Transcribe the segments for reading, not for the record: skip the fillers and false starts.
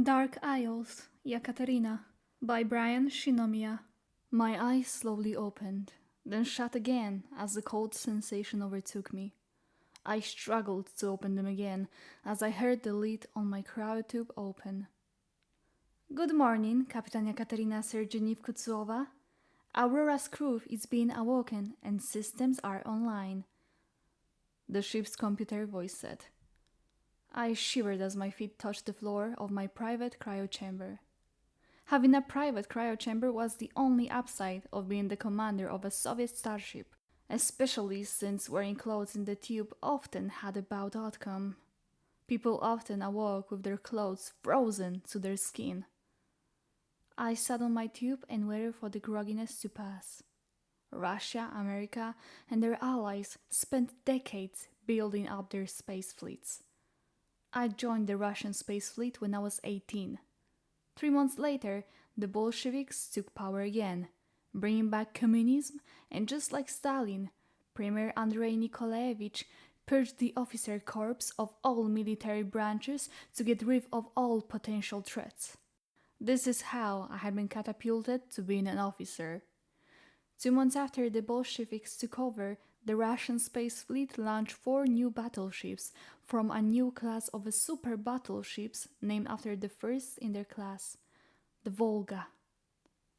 Dark Isles, Yekaterina, by Brian Shinomiya. My eyes slowly opened, then shut again as the cold sensation overtook me. I struggled to open them again as I heard the lid on my cryotube open. Good morning, Kapitan Yekaterina Kutuzova. Aurora's crew is being awoken and systems are online. The ship's computer voice said. I shivered as my feet touched the floor of my private cryochamber. Having a private cryochamber was the only upside of being the commander of a Soviet starship, especially since wearing clothes in the tube often had a bad outcome. People often awoke with their clothes frozen to their skin. I sat on my tube and waited for the grogginess to pass. Russia, America, and their allies spent decades building up their space fleets. I joined the Russian space fleet when I was 18. 3 months later, the Bolsheviks took power again, bringing back communism, and just like Stalin, Premier Andrei Nikolaevich purged the officer corps of all military branches to get rid of all potential threats. This is how I had been catapulted to being an officer. 2 months after the Bolsheviks took over, the Russian space fleet launched 4 new battleships from a new class of super battleships named after the first in their class, the Volga.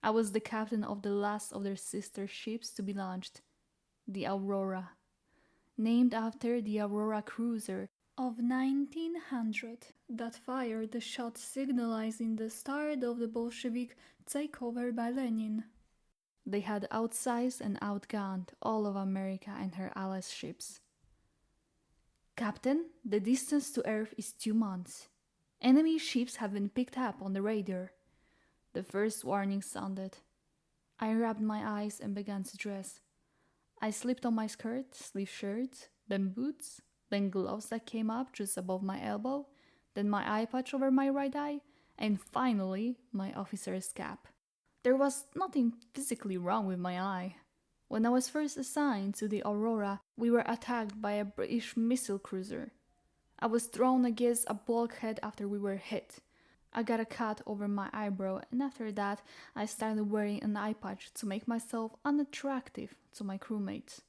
I was the captain of the last of their sister ships to be launched, the Aurora, named after the Aurora cruiser of 1900 that fired the shot signalizing the start of the Bolshevik takeover by Lenin. They had outsized and outgunned all of America and her allies' ships. Captain, the distance to Earth is 2 months. Enemy ships have been picked up on the radar. The first warning sounded. I rubbed my eyes and began to dress. I slipped on my skirt, sleeve shirt, then boots, then gloves that came up just above my elbow, then my eye patch over my right eye, and finally my officer's cap. There was nothing physically wrong with my eye. When I was first assigned to the Aurora, we were attacked by a British missile cruiser. I was thrown against a bulkhead after we were hit. I got a cut over my eyebrow, and after that, I started wearing an eye patch to make myself unattractive to my crewmates.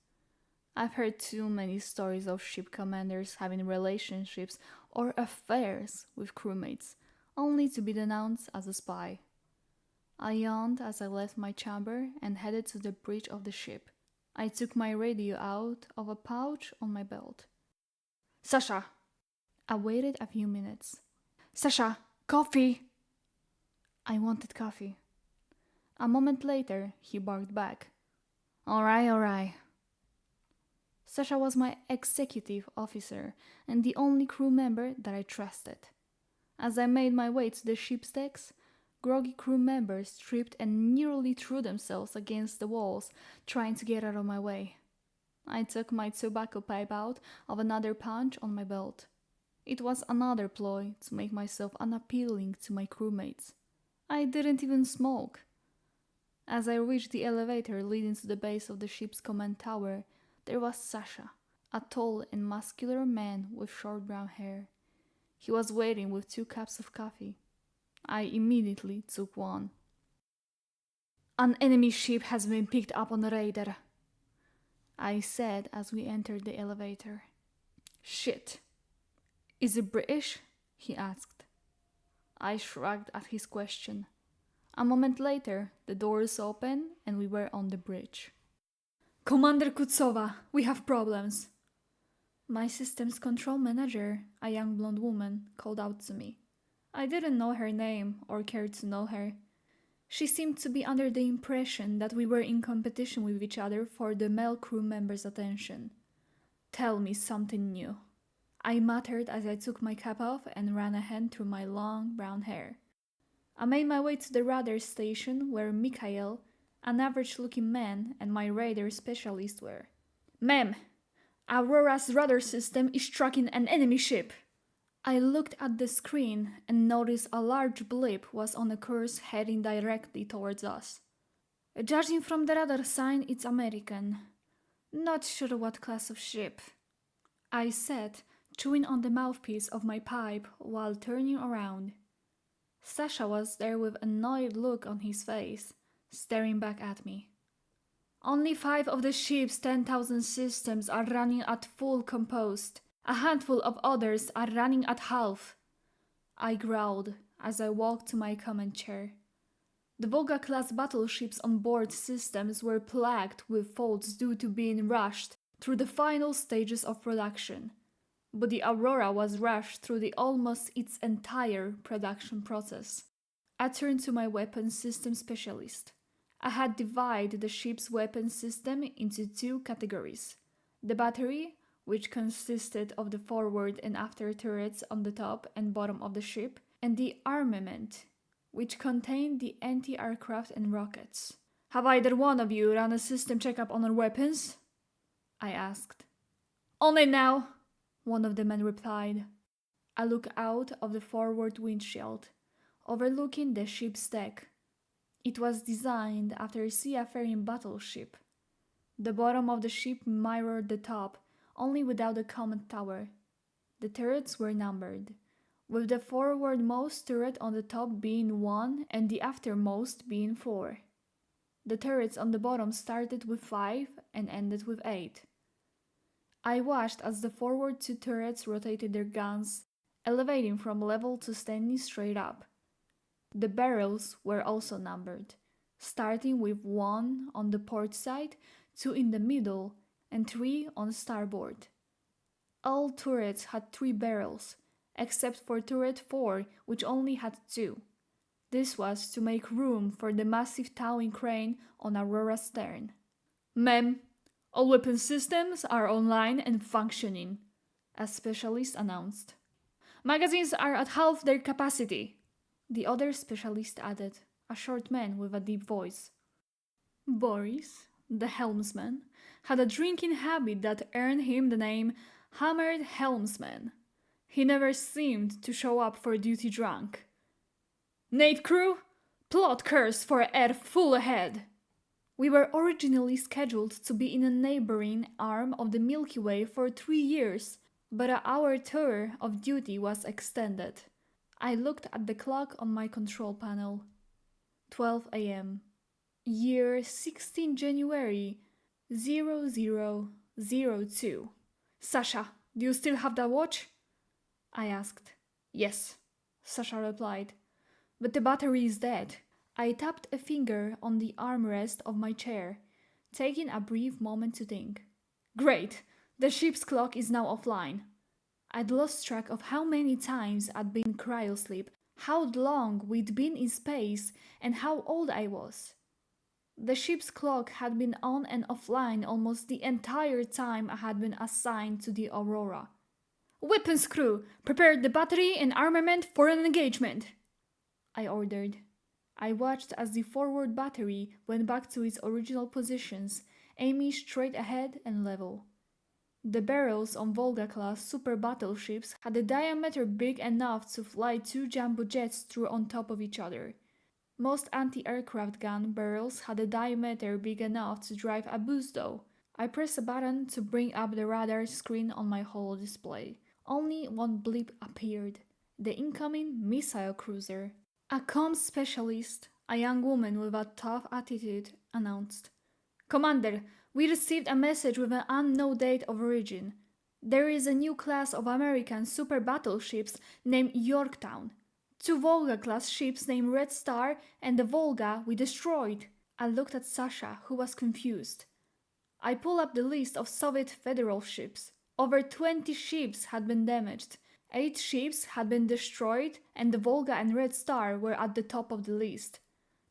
I've heard too many stories of ship commanders having relationships or affairs with crewmates, only to be denounced as a spy. I yawned as I left my chamber and headed to the bridge of the ship. I took my radio out of a pouch on my belt. Sasha! I waited a few minutes. Sasha! Coffee! I wanted coffee. A moment later, he barked back. All right. Sasha was my executive officer and the only crew member that I trusted. As I made my way to the ship's decks, groggy crew members tripped and nearly threw themselves against the walls, trying to get out of my way. I took my tobacco pipe out of another pouch on my belt. It was another ploy to make myself unappealing to my crewmates. I didn't even smoke. As I reached the elevator leading to the base of the ship's command tower, there was Sasha, a tall and muscular man with short brown hair. He was waiting with 2 cups of coffee. I immediately took one. An enemy ship has been picked up on the radar, I said as we entered the elevator. Shit. Is it British? He asked. I shrugged at his question. A moment later, the doors opened and we were on the bridge. Commander Kutuzova, we have problems. My systems control manager, a young blonde woman, called out to me. I didn't know her name or cared to know her. She seemed to be under the impression that we were in competition with each other for the male crew member's attention. Tell me something new, I muttered as I took my cap off and ran a hand through my long brown hair. I made my way to the radar station where Mikhail, an average-looking man, and my radar specialist were. Ma'am, Aurora's radar system is tracking an enemy ship. I looked at the screen and noticed a large blip was on a course heading directly towards us. Judging from the radar sign, it's American. Not sure what class of ship, I said, chewing on the mouthpiece of my pipe while turning around. Sasha was there with an annoyed look on his face, staring back at me. Only 5 of the ship's 10,000 systems are running at full compost. A handful of others are running at half. I growled as I walked to my command chair. The Volga-class battleships on board systems were plagued with faults due to being rushed through the final stages of production. But the Aurora was rushed through almost its entire production process. I turned to my weapons system specialist. I had divided the ship's weapons system into 2 categories. The battery, which consisted of the forward and after turrets on the top and bottom of the ship, and the armament, which contained the anti-aircraft and rockets. Have either one of you run a system checkup on our weapons? I asked. On it now, one of the men replied. I looked out of the forward windshield, overlooking the ship's deck. It was designed after a seafaring battleship. The bottom of the ship mirrored the top, only without a command tower. The turrets were numbered, with the forwardmost turret on the top being 1 and the aftermost being 4. The turrets on the bottom started with 5 and ended with 8. I watched as the forward 2 turrets rotated their guns, elevating from level to standing straight up. The barrels were also numbered, starting with 1 on the port side, 2 in the middle, and 3 on starboard. All turrets had 3 barrels, except for turret 4, which only had 2. This was to make room for the massive towing crane on Aurora's stern. Ma'am, all weapon systems are online and functioning, a specialist announced. Magazines are at half their capacity, the other specialist added, a short man with a deep voice. Boris, the helmsman, had a drinking habit that earned him the name Hammered Helmsman. He never seemed to show up for duty drunk. Nate crew, plot course for air full ahead. We were originally scheduled to be in a neighboring arm of the Milky Way for 3 years, but our tour of duty was extended. I looked at the clock on my control panel. 12 a.m. Year 16 January 0002. Sasha, do you still have that watch? I asked. Yes, Sasha replied. But the battery is dead. I tapped a finger on the armrest of my chair, taking a brief moment to think. Great, the ship's clock is now offline. I'd lost track of how many times I'd been cryosleep, how long we'd been in space, and how old I was. The ship's clock had been on and offline almost the entire time I had been assigned to the Aurora. Weapons crew, prepare the battery and armament for an engagement, I ordered. I watched as the forward battery went back to its original positions, aiming straight ahead and level. The barrels on Volga-class super battleships had a diameter big enough to fly 2 jumbo jets through on top of each other. Most anti-aircraft gun barrels had a diameter big enough to drive a boost though. I pressed a button to bring up the radar screen on my holo display. Only one blip appeared. The incoming missile cruiser. A comms specialist, a young woman with a tough attitude, announced. Commander, we received a message with an unknown date of origin. There is a new class of American super battleships named Yorktown. 2 Volga-class ships named Red Star and the Volga we destroyed. I looked at Sasha, who was confused. I pulled up the list of Soviet Federal ships. Over 20 ships had been damaged. 8 ships had been destroyed, and the Volga and Red Star were at the top of the list.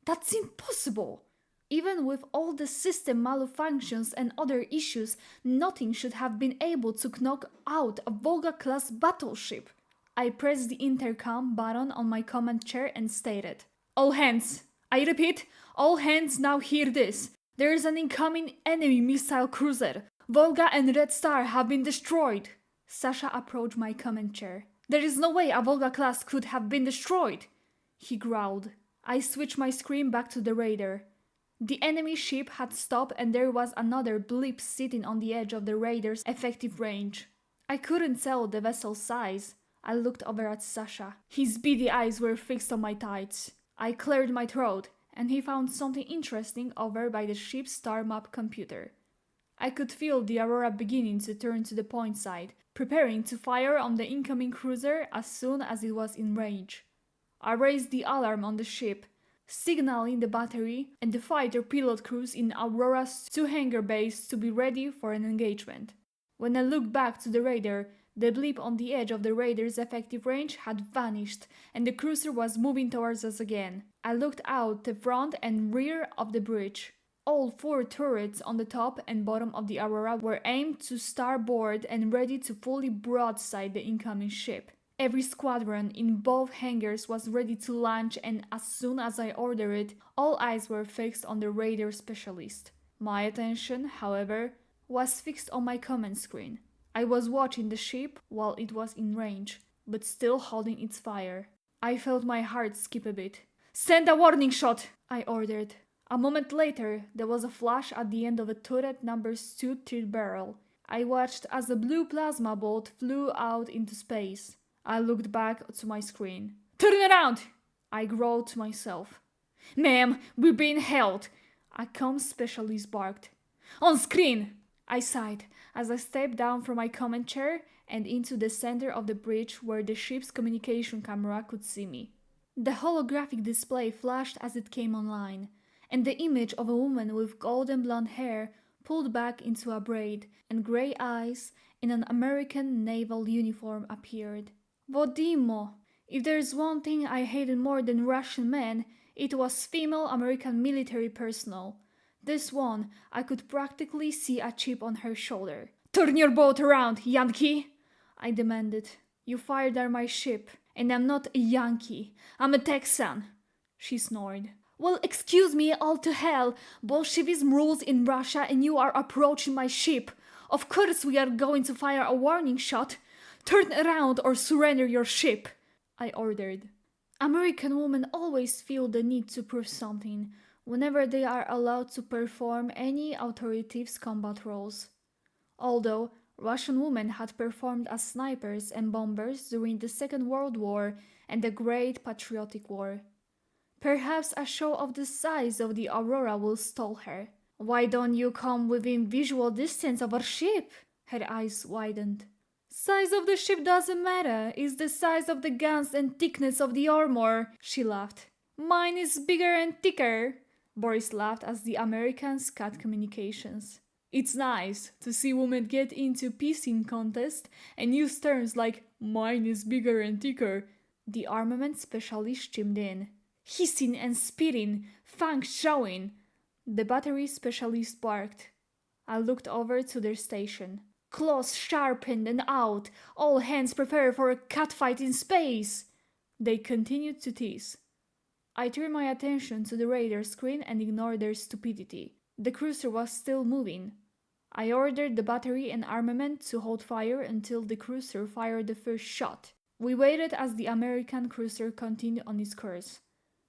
That's impossible! Even with all the system malfunctions and other issues, nothing should have been able to knock out a Volga-class battleship. I pressed the intercom button on my command chair and stated, All hands! I repeat, all hands now hear this. There is an incoming enemy missile cruiser. Volga and Red Star have been destroyed. Sasha approached my command chair. There is no way a Volga class could have been destroyed, he growled. I switched my screen back to the radar. The enemy ship had stopped and there was another blip sitting on the edge of the radar's effective range. I couldn't tell the vessel's size, I looked over at Sasha. His beady eyes were fixed on my tights. I cleared my throat, and he found something interesting over by the ship's star map computer. I could feel the Aurora beginning to turn to the point side, preparing to fire on the incoming cruiser as soon as it was in range. I raised the alarm on the ship, signaling the battery and the fighter pilot crews in Aurora's two hangar bays to be ready for an engagement. When I looked back to the radar, the blip on the edge of the radar's effective range had vanished, and the cruiser was moving towards us again. I looked out the front and rear of the bridge. All 4 turrets on the top and bottom of the Aurora were aimed to starboard and ready to fully broadside the incoming ship. Every squadron in both hangars was ready to launch, and as soon as I ordered it, all eyes were fixed on the radar specialist. My attention, however, was fixed on my command screen. I was watching the ship while it was in range, but still holding its fire. I felt my heart skip a bit. "Send a warning shot!" I ordered. A moment later, there was a flash at the end of a turret number's two-tiered barrel. I watched as a blue plasma bolt flew out into space. I looked back to my screen. "Turn around!" I growled to myself. "Ma'am, we're being held!" a comm specialist barked. "On screen!" I sighed as I stepped down from my command chair and into the center of the bridge where the ship's communication camera could see me. The holographic display flashed as it came online, and the image of a woman with golden blonde hair pulled back into a braid and gray eyes in an American naval uniform appeared. Vodimo! If there's one thing I hated more than Russian men, it was female American military personnel. This one, I could practically see a chip on her shoulder. "Turn your boat around, Yankee!" I demanded. "You fired at my ship, and I'm not a Yankee. I'm a Texan," she snored. "Well, excuse me, all to hell. Bolshevism rules in Russia and you are approaching my ship. Of course we are going to fire a warning shot. Turn around or surrender your ship," I ordered. American women always feel the need to prove something whenever they are allowed to perform any authoritative combat roles. Although Russian women had performed as snipers and bombers during the Second World War and the Great Patriotic War. Perhaps a show of the size of the Aurora will stall her. "Why don't you come within visual distance of our ship?" Her eyes widened. "Size of the ship doesn't matter. It's the size of the guns and thickness of the armor," she laughed. "Mine is bigger and thicker." Boris laughed as the Americans cut communications. "It's nice to see women get into pissing contest and use terms like 'mine is bigger and thicker,'" the armament specialist chimed in. "Hissing and spitting, fangs showing," the battery specialist barked. I looked over to their station. "Claws sharpened and out, all hands prepare for a catfight in space," they continued to tease. I turned my attention to the radar screen and ignored their stupidity. The cruiser was still moving. I ordered the battery and armament to hold fire until the cruiser fired the first shot. We waited as the American cruiser continued on its course.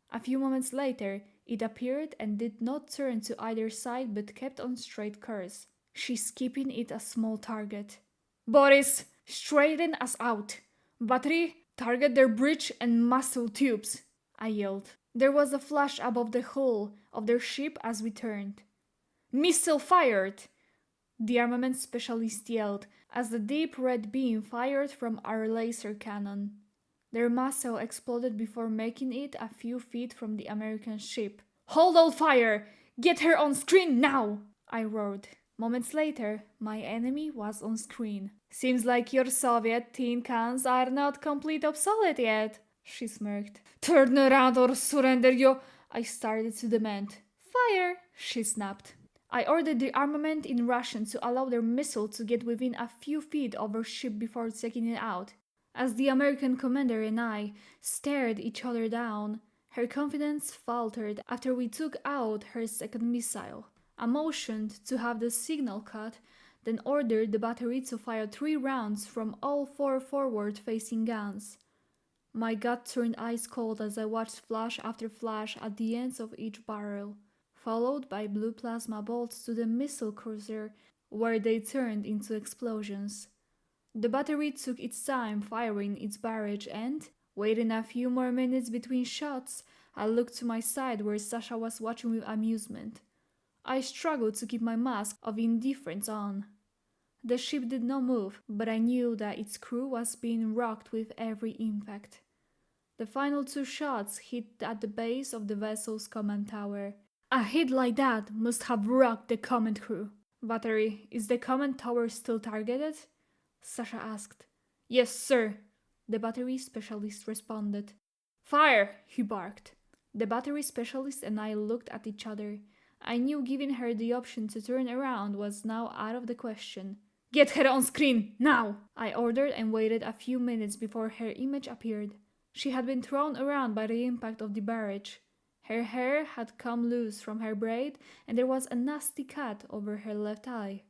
A few moments later, it appeared and did not turn to either side but kept on straight course. She's keeping it a small target. "Boris, straighten us out! Battery, target their bridge and muzzle tubes!" I yelled. There was a flash above the hull of their ship as we turned. "Missile fired!" the armament specialist yelled as the deep red beam fired from our laser cannon. Their muzzle exploded before making it a few feet from the American ship. "Hold all fire! Get her on screen now!" I roared. Moments later, my enemy was on screen. "Seems like your Soviet tin cans are not complete obsolete yet," she smirked. "Turn around or surrender you," I started to demand. "Fire!" she snapped. I ordered the armament in Russian to allow their missile to get within a few feet of our ship before taking it out. As the American commander and I stared each other down, her confidence faltered after we took out her second missile. I motioned to have the signal cut, then ordered the battery to fire 3 rounds from all 4 forward-facing guns. My gut turned ice cold as I watched flash after flash at the ends of each barrel, followed by blue plasma bolts to the missile cruiser, where they turned into explosions. The battery took its time firing its barrage and, waiting a few more minutes between shots, I looked to my side where Sasha was watching with amusement. I struggled to keep my mask of indifference on. The ship did not move, but I knew that its crew was being rocked with every impact. The final 2 shots hit at the base of the vessel's command tower. A hit like that must have rocked the command crew. Battery, is the command tower still targeted? Sasha asked. Yes, sir, the battery specialist responded. Fire, he barked. The battery specialist and I looked at each other. I knew giving her the option to turn around was now out of the question. Get her on screen, now! I ordered and waited a few minutes before her image appeared. She had been thrown around by the impact of the barrage. Her hair had come loose from her braid and there was a nasty cut over her left eye.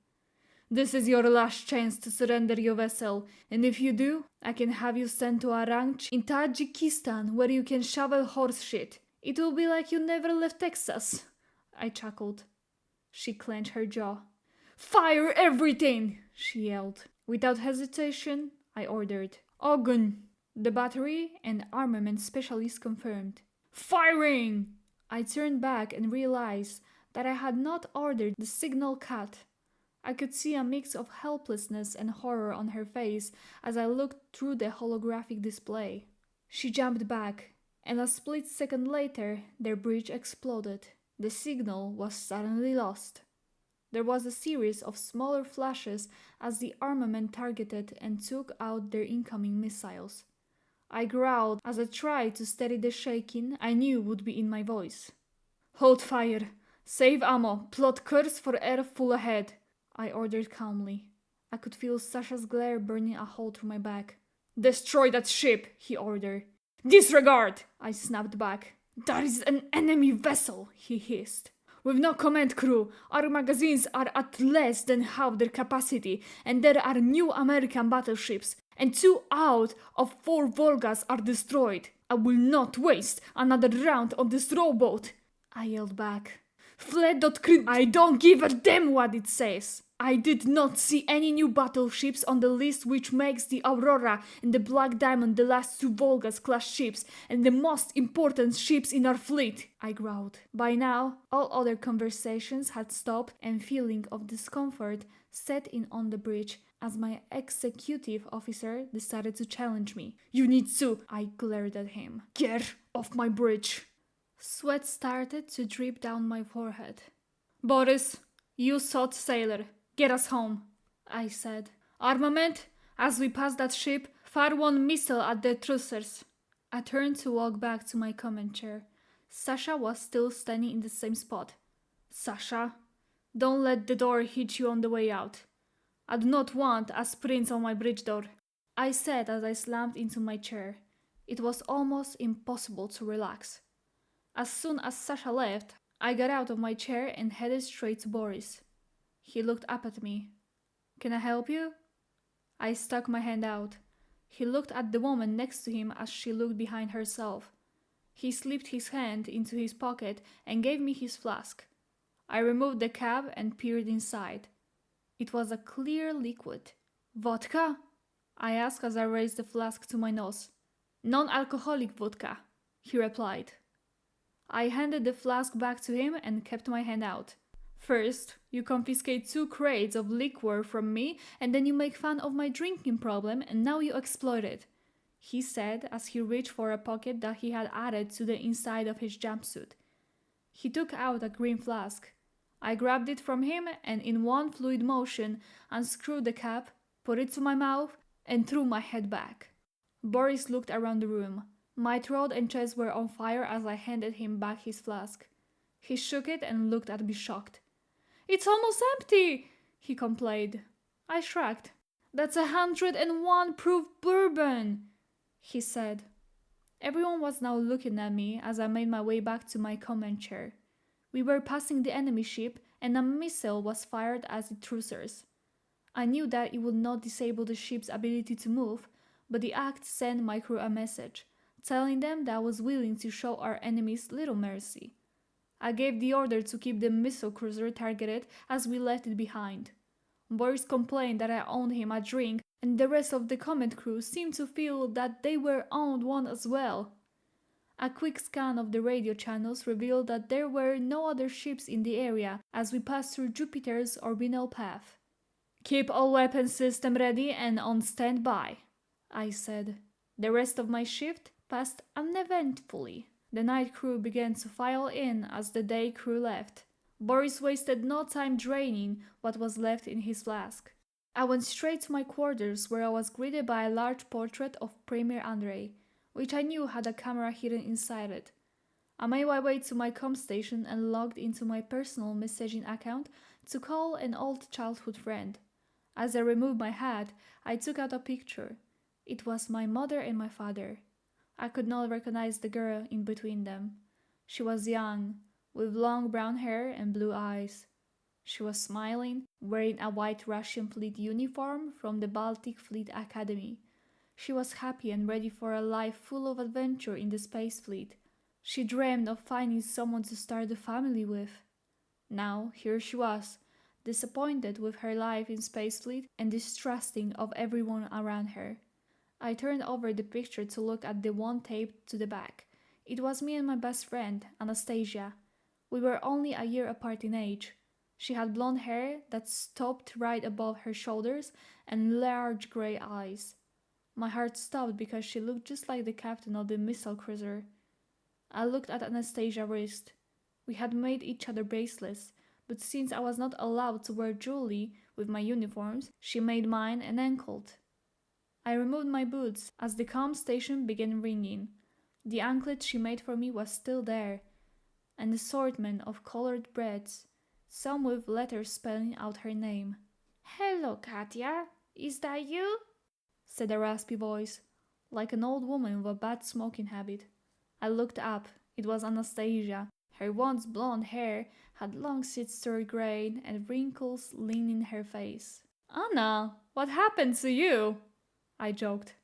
This is your last chance to surrender your vessel, and if you do, I can have you sent to a ranch in Tajikistan where you can shovel horse shit. It will be like you never left Texas. I chuckled. She clenched her jaw. Fire everything, she yelled. Without hesitation, I ordered. Ogun. The battery and armament specialist confirmed. Firing! I turned back and realized that I had not ordered the signal cut. I could see a mix of helplessness and horror on her face as I looked through the holographic display. She jumped back, and a split second later, their bridge exploded. The signal was suddenly lost. There was a series of smaller flashes as the armament targeted and took out their incoming missiles. I growled as I tried to steady the shaking I knew would be in my voice. Hold fire! Save ammo! Plot course for air full ahead! I ordered calmly. I could feel Sasha's glare burning a hole through my back. Destroy that ship, he ordered. Disregard, I snapped back. That is an enemy vessel, he hissed. With no command crew, our magazines are at less than half their capacity, and there are new American battleships, and 2 out of 4 Volgas are destroyed. I will not waste another round on this rowboat, I yelled back. Fled.crit. I don't give a damn what it says. I did not see any new battleships on the list, which makes the Aurora and the Black Diamond the last 2 Volgas-class ships and the most important ships in our fleet, I growled. By now, all other conversations had stopped and feeling of discomfort set in on the bridge as my executive officer decided to challenge me. You need to, I glared at him. Get off my bridge. Sweat started to drip down my forehead. Boris, you sot sailor. Get us home, I said. Armament, as we pass that ship, fire 1 missile at the trussers. I turned to walk back to my command chair. Sasha was still standing in the same spot. Sasha, don't let the door hit you on the way out. I do not want a sprint on my bridge door, I said as I slammed into my chair. It was almost impossible to relax. As soon as Sasha left, I got out of my chair and headed straight to Boris. He looked up at me. Can I help you? I stuck my hand out. He looked at the woman next to him as she looked behind herself. He slipped his hand into his pocket and gave me his flask. I removed the cap and peered inside. It was a clear liquid. Vodka? I asked as I raised the flask to my nose. Non-alcoholic vodka, he replied. I handed the flask back to him and kept my hand out. First, you confiscate 2 crates of liquor from me, and then you make fun of my drinking problem, and now you exploit it, he said as he reached for a pocket that he had added to the inside of his jumpsuit. He took out a green flask. I grabbed it from him and in one fluid motion unscrewed the cap, put it to my mouth, and threw my head back. Boris looked around the room. My throat and chest were on fire as I handed him back his flask. He shook it and looked at me shocked. It's almost empty, he complained. I shrugged. That's 101 proof bourbon, he said. Everyone was now looking at me as I made my way back to my command chair. We were passing the enemy ship and a missile was fired at the trussers. I knew that it would not disable the ship's ability to move, but the act sent my crew a message, telling them that I was willing to show our enemies little mercy. I gave the order to keep the missile cruiser targeted as we left it behind. Boris complained that I owed him a drink and the rest of the Comet crew seemed to feel that they were on one as well. A quick scan of the radio channels revealed that there were no other ships in the area as we passed through Jupiter's orbital path. "Keep all weapon system ready and on standby," I said. The rest of my shift passed uneventfully. The night crew began to file in as the day crew left. Boris wasted no time draining what was left in his flask. I went straight to my quarters where I was greeted by a large portrait of Premier Andrei, which I knew had a camera hidden inside it. I made my way to my com station and logged into my personal messaging account to call an old childhood friend. As I removed my hat, I took out a picture. It was my mother and my father. I could not recognize the girl in between them. She was young, with long brown hair and blue eyes. She was smiling, wearing a white Russian Fleet uniform from the Baltic Fleet Academy. She was happy and ready for a life full of adventure in the Space Fleet. She dreamed of finding someone to start a family with. Now, here she was, disappointed with her life in Space Fleet and distrusting of everyone around her. I turned over the picture to look at the one taped to the back. It was me and my best friend, Anastasia. We were only a year apart in age. She had blonde hair that stopped right above her shoulders and large grey eyes. My heart stopped because she looked just like the captain of the missile cruiser. I looked at Anastasia's wrist. We had made each other bracelets, but since I was not allowed to wear jewelry with my uniforms, she made mine an anklet. I removed my boots as the comm station began ringing. The anklet she made for me was still there, an assortment of colored breads, some with letters spelling out her name. "Hello, Katya. Is that you?" said a raspy voice, like an old woman with a bad smoking habit. I looked up. It was Anastasia. Her once blonde hair had long sister grey and wrinkles lining her face. "Anna, what happened to you?" I joked.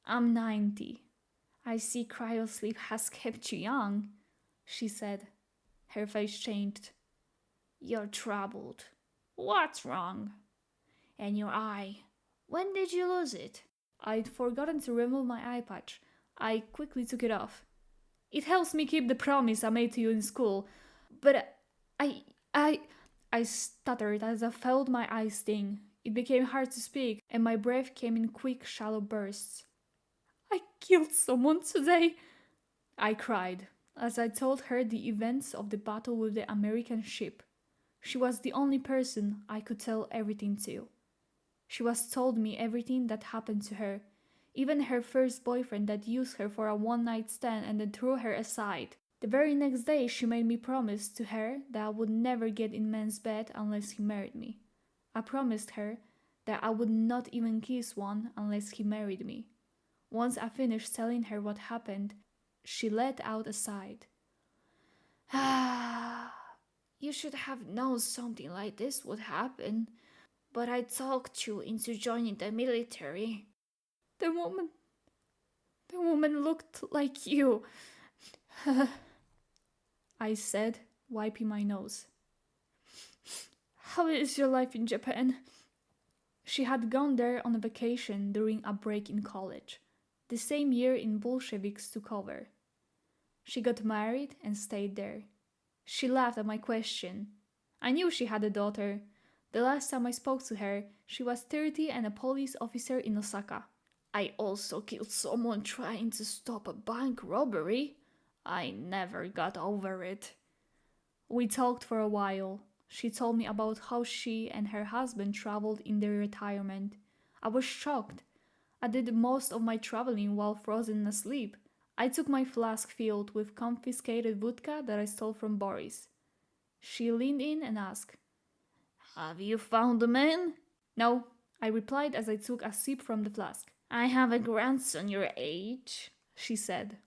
"I'm 90. I see cryosleep has kept you young," she said. Her face changed. "You're troubled. What's wrong? And your eye. When did you lose it?" I'd forgotten to remove my eye patch. I quickly took it off. "It helps me keep the promise I made to you in school. But I stuttered as I felt my eye sting. It became hard to speak, and my breath came in quick, shallow bursts. "I killed someone today," I cried, as I told her the events of the battle with the American ship. She was the only person I could tell everything to. She was told me everything that happened to her, even her first boyfriend that used her for a one-night stand and then threw her aside. The very next day she made me promise to her that I would never get in man's bed unless he married me. I promised her that I would not even kiss one unless he married me. Once I finished telling her what happened, she let out a sigh. "You should have known something like this would happen, but I talked you into joining the military." The woman looked like you," I said, wiping my nose. "How is your life in Japan?" She had gone there on a vacation during a break in college, the same year in Bolsheviks took over. She got married and stayed there. She laughed at my question. I knew she had a daughter. The last time I spoke to her, she was 30 and a police officer in Osaka. "I also killed someone trying to stop a bank robbery. I never got over it." We talked for a while. She told me about how she and her husband traveled in their retirement. I was shocked. I did most of my traveling while frozen asleep. I took my flask filled with confiscated vodka that I stole from Boris. She leaned in and asked, "Have you found the man?" "No," I replied as I took a sip from the flask. "I have a grandson your age," she said.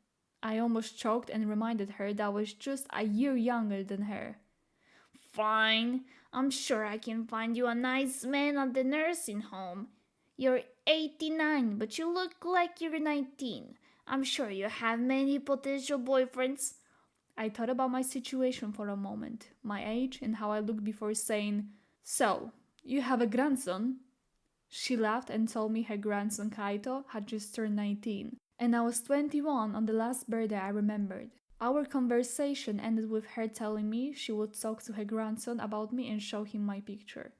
I almost choked and reminded her that I was just a year younger than her. "Fine. I'm sure I can find you a nice man at the nursing home. You're 89, but you look like you're 19. I'm sure you have many potential boyfriends." I thought about my situation for a moment, my age and how I looked before saying, "So, you have a grandson?" She laughed and told me her grandson Kaito had just turned 19, and I was 21 on the last birthday I remembered. Our conversation ended with her telling me she would talk to her grandson about me and show him my picture.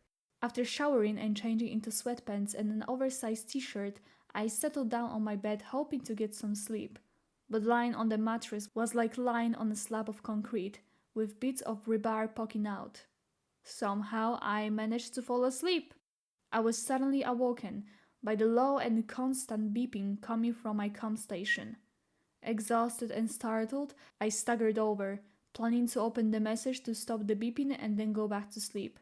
After showering and changing into sweatpants and an oversized t-shirt, I settled down on my bed hoping to get some sleep. But lying on the mattress was like lying on a slab of concrete, with bits of rebar poking out. Somehow I managed to fall asleep. I was suddenly awoken by the low and constant beeping coming from my comm station. Exhausted and startled, I staggered over, planning to open the message to stop the beeping and then go back to sleep.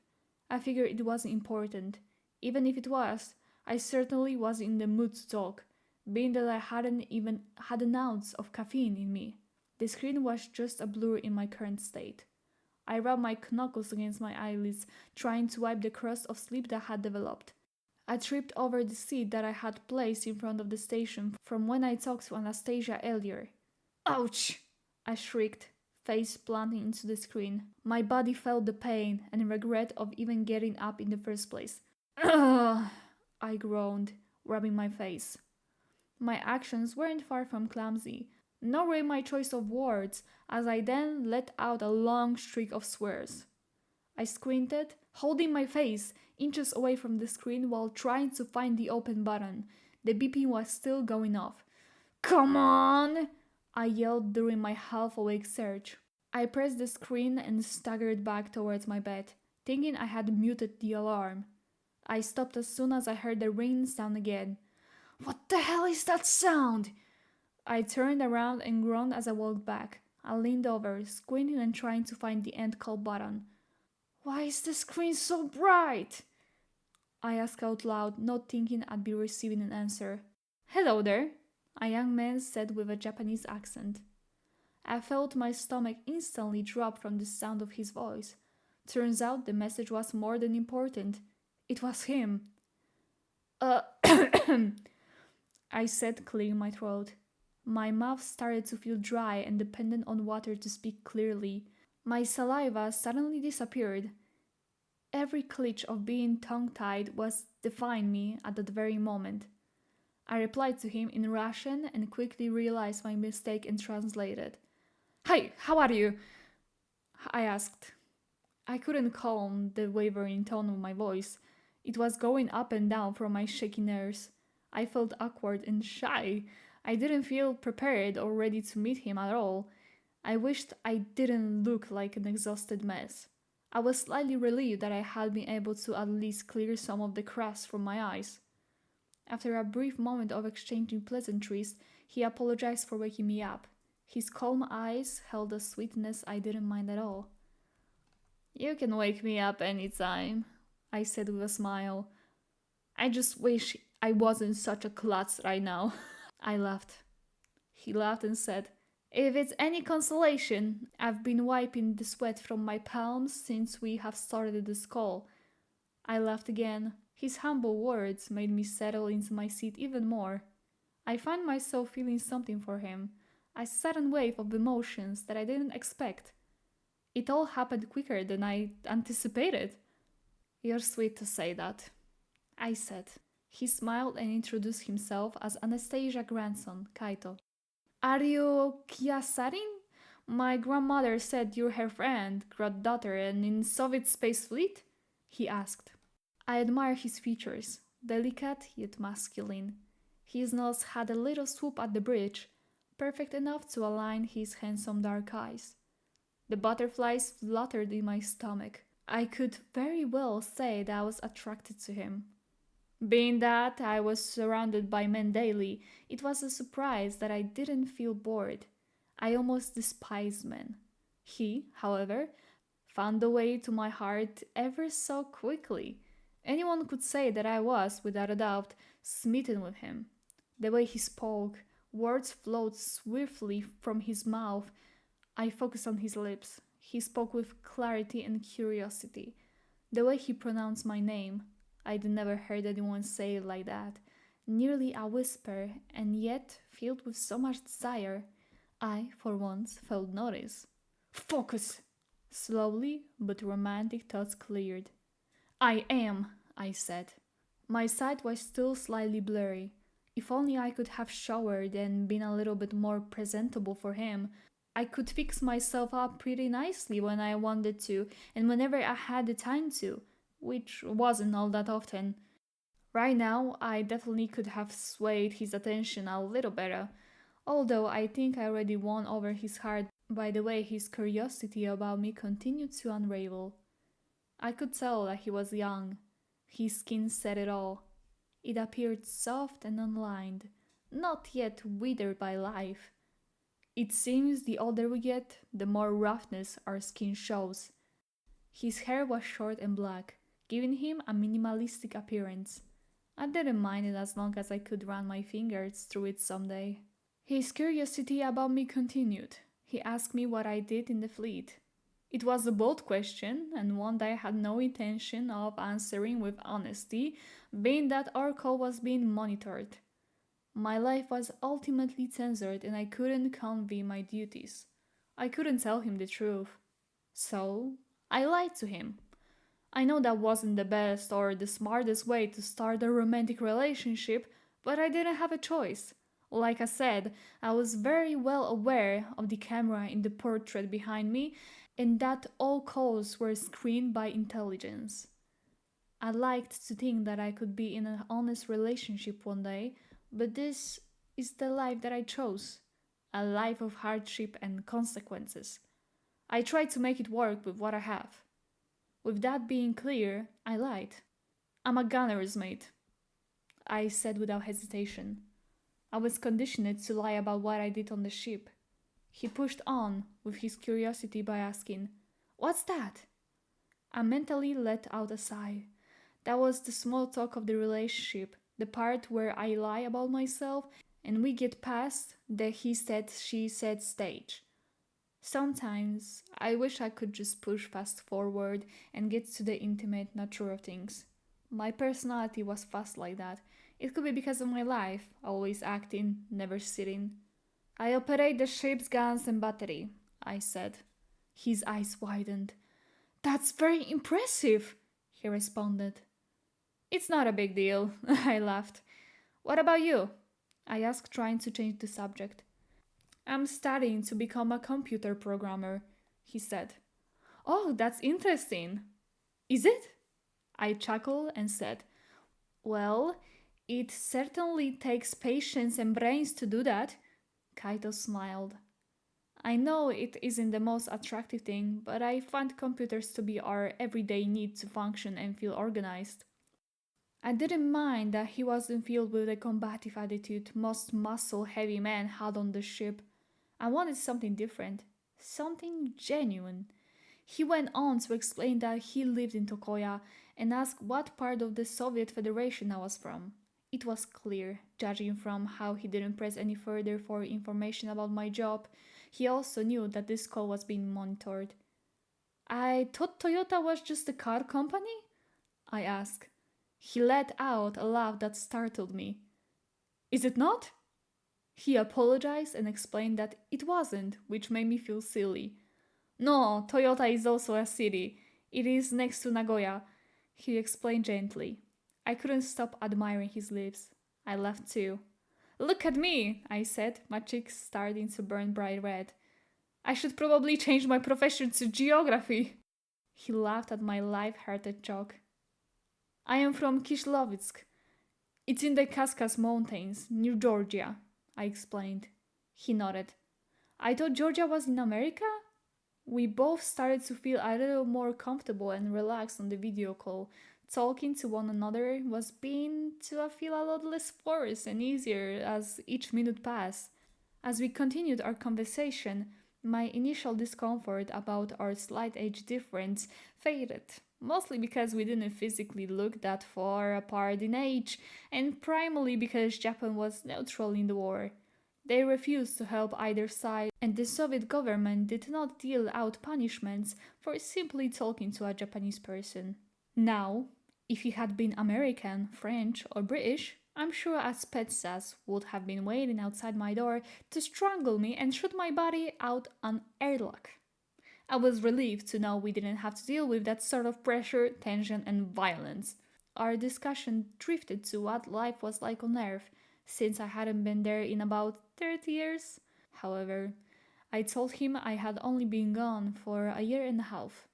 I figured it wasn't important. Even if it was, I certainly wasn't in the mood to talk, being that I hadn't even had an ounce of caffeine in me. The screen was just a blur in my current state. I rubbed my knuckles against my eyelids, trying to wipe the crust of sleep that had developed. I tripped over the seat that I had placed in front of the station from when I talked to Anastasia earlier. Ouch! I shrieked, face planting into the screen. My body felt the pain and regret of even getting up in the first place. Ugh! I groaned, rubbing my face. My actions weren't far from clumsy, nor were my choice of words, as I then let out a long streak of swears. I squinted, holding my face inches away from the screen while trying to find the open button. The beeping was still going off. Come on! I yelled during my half-awake search. I pressed the screen and staggered back towards my bed, thinking I had muted the alarm. I stopped as soon as I heard the ring sound again. What the hell is that sound? I turned around and groaned as I walked back. I leaned over, squinting and trying to find the end call button. Why is the screen so bright? I asked out loud, not thinking I'd be receiving an answer. Hello there, a young man said with a Japanese accent. I felt my stomach instantly drop from the sound of his voice. Turns out the message was more than important. It was him. I said, clearing my throat. My mouth started to feel dry and dependent on water to speak clearly. My saliva suddenly disappeared. Every glitch of being tongue-tied was defying me at that very moment. I replied to him in Russian and quickly realized my mistake and translated. Hi, how are you? I asked. I couldn't calm the wavering tone of my voice. It was going up and down from my shaky nerves. I felt awkward and shy. I didn't feel prepared or ready to meet him at all. I wished I didn't look like an exhausted mess. I was slightly relieved that I had been able to at least clear some of the crust from my eyes. After a brief moment of exchanging pleasantries, he apologized for waking me up. His calm eyes held a sweetness I didn't mind at all. You can wake me up anytime, I said with a smile. I just wish I wasn't such a klutz right now. I laughed. He laughed and said, If it's any consolation, I've been wiping the sweat from my palms since we have started this call. I laughed again. His humble words made me settle into my seat even more. I found myself feeling something for him, a sudden wave of emotions that I didn't expect. It all happened quicker than I anticipated. You're sweet to say that, I said. He smiled and introduced himself as Anastasia's grandson, Kaito. Are you Kyasarin? My grandmother said you're her friend, granddaughter, and in Soviet space fleet? He asked. I admire his features, delicate yet masculine. His nose had a little swoop at the bridge, perfect enough to align his handsome dark eyes. The butterflies fluttered in my stomach. I could very well say that I was attracted to him. Being that I was surrounded by men daily, it was a surprise that I didn't feel bored. I almost despised men. He, however, found the way to my heart ever so quickly. Anyone could say that I was, without a doubt, smitten with him. The way he spoke, words flowed swiftly from his mouth. I focused on his lips. He spoke with clarity and curiosity. The way he pronounced my name, I'd never heard anyone say it like that. Nearly a whisper, and yet filled with so much desire. I, for once, felt notice. Focus! Slowly, but romantic thoughts cleared. I am, I said. My sight was still slightly blurry. If only I could have showered and been a little bit more presentable for him. I could fix myself up pretty nicely when I wanted to and whenever I had the time to, which wasn't all that often. Right now, I definitely could have swayed his attention a little better, although I think I already won over his heart by the way his curiosity about me continued to unravel. I could tell that he was young. His skin said it all. It appeared soft and unlined, not yet withered by life. It seems the older we get, the more roughness our skin shows. His hair was short and black, giving him a minimalistic appearance. I didn't mind it as long as I could run my fingers through it someday. His curiosity about me continued. He asked me what I did in the fleet. It was a bold question, and one that I had no intention of answering with honesty, being that our call was being monitored. My life was ultimately censored, and I couldn't convey my duties. I couldn't tell him the truth. So, I lied to him. I know that wasn't the best or the smartest way to start a romantic relationship, but I didn't have a choice. Like I said, I was very well aware of the camera in the portrait behind me and that all calls were screened by intelligence. I liked to think that I could be in an honest relationship one day, but this is the life that I chose, a life of hardship and consequences. I tried to make it work with what I have. With that being clear, I lied. I'm a gunner's mate, I said without hesitation. I was conditioned to lie about what I did on the ship. He pushed on with his curiosity by asking, "What's that?" I mentally let out a sigh. That was the small talk of the relationship, the part where I lie about myself and we get past the he said, she said stage. Sometimes I wish I could just push fast forward and get to the intimate nature of things. My personality was fast like that. It could be because of my life, always acting, never sitting. "I operate the ship's guns and battery," I said. His eyes widened. "That's very impressive," he responded. "It's not a big deal," I laughed. "What about you?" I asked, trying to change the subject. "I'm studying to become a computer programmer," he said. "Oh, that's interesting." "Is it?" I chuckled and said, "Well, it certainly takes patience and brains to do that." Kaito smiled. "I know it isn't the most attractive thing, but I find computers to be our everyday need to function and feel organized." I didn't mind that he wasn't filled with the combative attitude most muscle-heavy men had on the ship. I wanted something different, something genuine. He went on to explain that he lived in Tokoya and asked what part of the Soviet Federation I was from. It was clear, judging from how he didn't press any further for information about my job. He also knew that this call was being monitored. "I thought Toyota was just a car company?" I asked. He let out a laugh that startled me. "Is it not?" He apologized and explained that it wasn't, which made me feel silly. "No, Toyota is also a city. It is next to Nagoya," he explained gently. I couldn't stop admiring his lips. I laughed too. "Look at me," I said, my cheeks starting to burn bright red. "I should probably change my profession to geography." He laughed at my light-hearted joke. "I am from Kislovitsk. It's in the Kavkaz Mountains, near Georgia," I explained. He nodded. "I thought Georgia was in America?" We both started to feel a little more comfortable and relaxed on the video call. Talking to one another was beginning to feel a lot less forced and easier as each minute passed. As we continued our conversation, my initial discomfort about our slight age difference faded, mostly because we didn't physically look that far apart in age, and primarily because Japan was neutral in the war. They refused to help either side, and the Soviet government did not deal out punishments for simply talking to a Japanese person. Now, if he had been American, French, or British, I'm sure a spetsnaz would have been waiting outside my door to strangle me and shoot my body out an airlock. I was relieved to know we didn't have to deal with that sort of pressure, tension, and violence. our discussion drifted to what life was like on Earth, since I hadn't been there in about 30 years. However, I told him I had only been gone for a year and a half.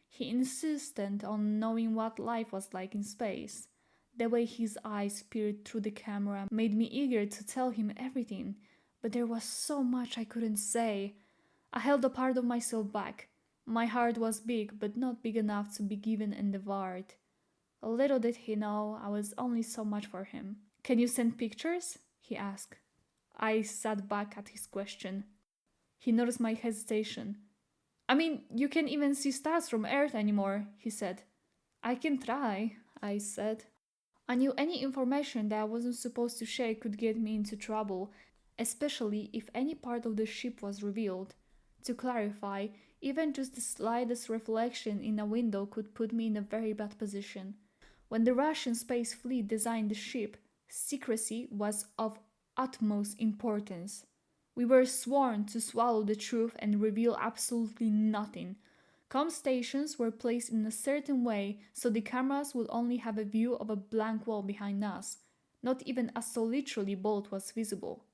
He insisted on knowing what life was like in space. The way his eyes peered through the camera made me eager to tell him everything, but there was so much I couldn't say. I held a part of myself back. My heart was big, but not big enough to be given and devoured. Little did he know I was only so much for him. "Can you send pictures?" he asked. I sat back at his question. He noticed my hesitation. "I mean, you can't even see stars from Earth anymore," he said. "I can try," I said. I knew any information that I wasn't supposed to share could get me into trouble, especially if any part of the ship was revealed. To clarify, even just the slightest reflection in a window could put me in a very bad position. When the Russian space fleet designed the ship, secrecy was of utmost importance. We were sworn to swallow the truth and reveal absolutely nothing. Com stations were placed in a certain way so the cameras would only have a view of a blank wall behind us. Not even a solitary bolt was visible.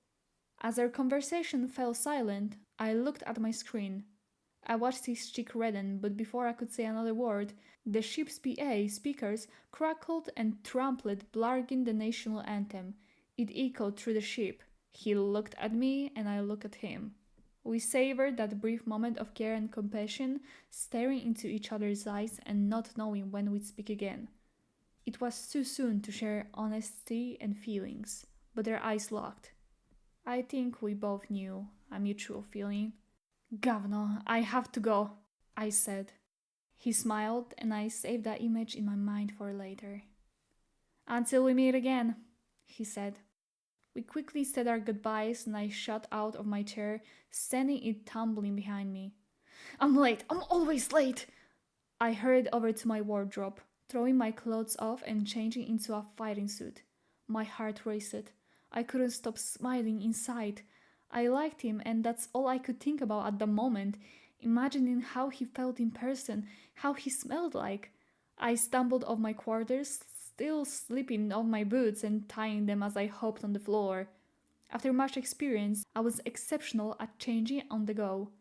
As our conversation fell silent, I looked at my screen. I watched his cheek redden, but before I could say another word, the ship's PA speakers crackled and trampled, blaring the national anthem. It echoed through the ship. He looked at me, and I looked at him. We savored that brief moment of care and compassion, staring into each other's eyes and not knowing when we'd speak again. It was too soon to share honesty and feelings, but our eyes locked. I think we both knew a mutual feeling. "Governor, I have to go," I said. He smiled, and I saved that image in my mind for later. "Until we meet again," he said. We quickly said our goodbyes, and I shot out of my chair, sending it tumbling behind me. "I'm late! I'm always late!" I hurried over to my wardrobe, throwing my clothes off and changing into a fighting suit. My heart raced. I couldn't stop smiling inside. I liked him, and that's all I could think about at the moment, imagining how he felt in person, how he smelled like. I stumbled off my quarters, still slipping off my boots and tying them as I hopped on the floor. After much experience, I was exceptional at changing on the go.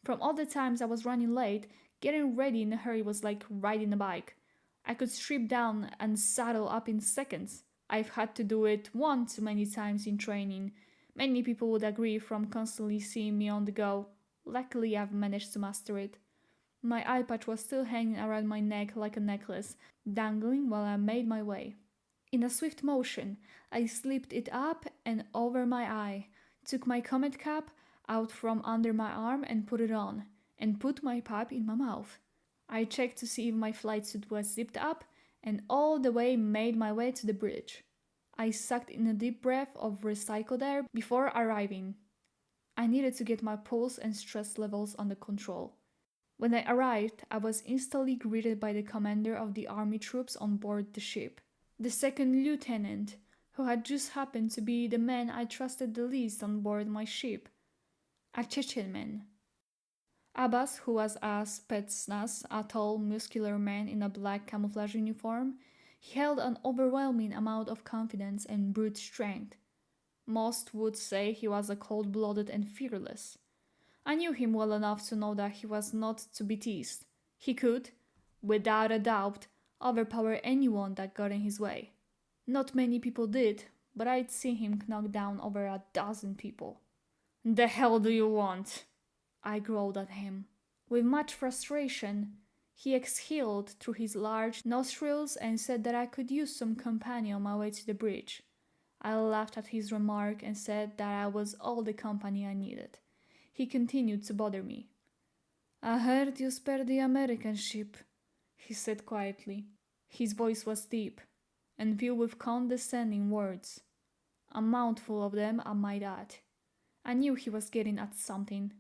From all the times I was running late, getting ready in a hurry was like riding a bike. I could strip down and saddle up in seconds. I've had to do it one too many times in training. Many people would agree from constantly seeing me on the go. Luckily, I've managed to master it. My eye patch was still hanging around my neck like a necklace, dangling while I made my way. In a swift motion, I slipped it up and over my eye, took my comet cap out from under my arm and put it on, and put my pipe in my mouth. I checked to see if my flight suit was zipped up, and all the way made my way to the bridge. I sucked in a deep breath of recycled air before arriving. I needed to get my pulse and stress levels under control. When I arrived, I was instantly greeted by the commander of the army troops on board the ship, the second lieutenant, who had just happened to be the man I trusted the least on board my ship, a Chechen man. Abbas, who was a Spetsnaz, a tall, muscular man in a black camouflage uniform, he held an overwhelming amount of confidence and brute strength. Most would say he was a cold-blooded and fearless. I knew him well enough to know that he was not to be teased. He could, without a doubt, overpower anyone that got in his way. Not many people did, but I'd seen him knock down over a dozen people. "The hell do you want?" I growled at him. With much frustration, he exhaled through his large nostrils and said that I could use some company on my way to the bridge. I laughed at his remark and said that I was all the company I needed. He continued to bother me. "I heard you spared the American ship," he said quietly. His voice was deep and filled with condescending words. A mouthful of them, I might add. I knew he was getting at something.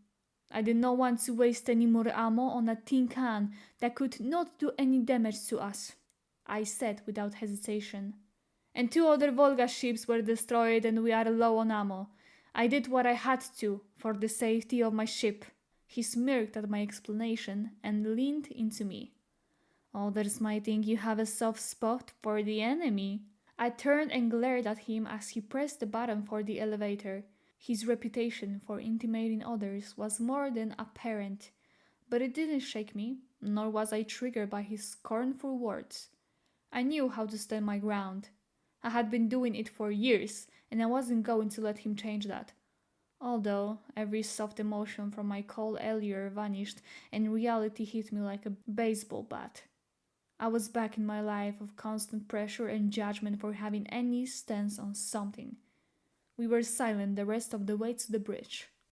I did not want to waste any more ammo on a tin can that could not do any damage to us, I said without hesitation. "And 2 other Volga ships were destroyed and we are low on ammo. I did what I had to for the safety of my ship." He smirked at my explanation and leaned into me. Oh, there's my thing, you have a soft spot for the enemy. I turned and glared at him as he pressed the button for the elevator. His reputation for intimidating others was more than apparent, but it didn't shake me, nor was I triggered by his scornful words. I knew how to stand my ground. I had been doing it for years, and I wasn't going to let him change that. Although every soft emotion from my call earlier vanished and reality hit me like a baseball bat. I was back in my life of constant pressure and judgment for having any stance on something. We were silent the rest of the way to the bridge.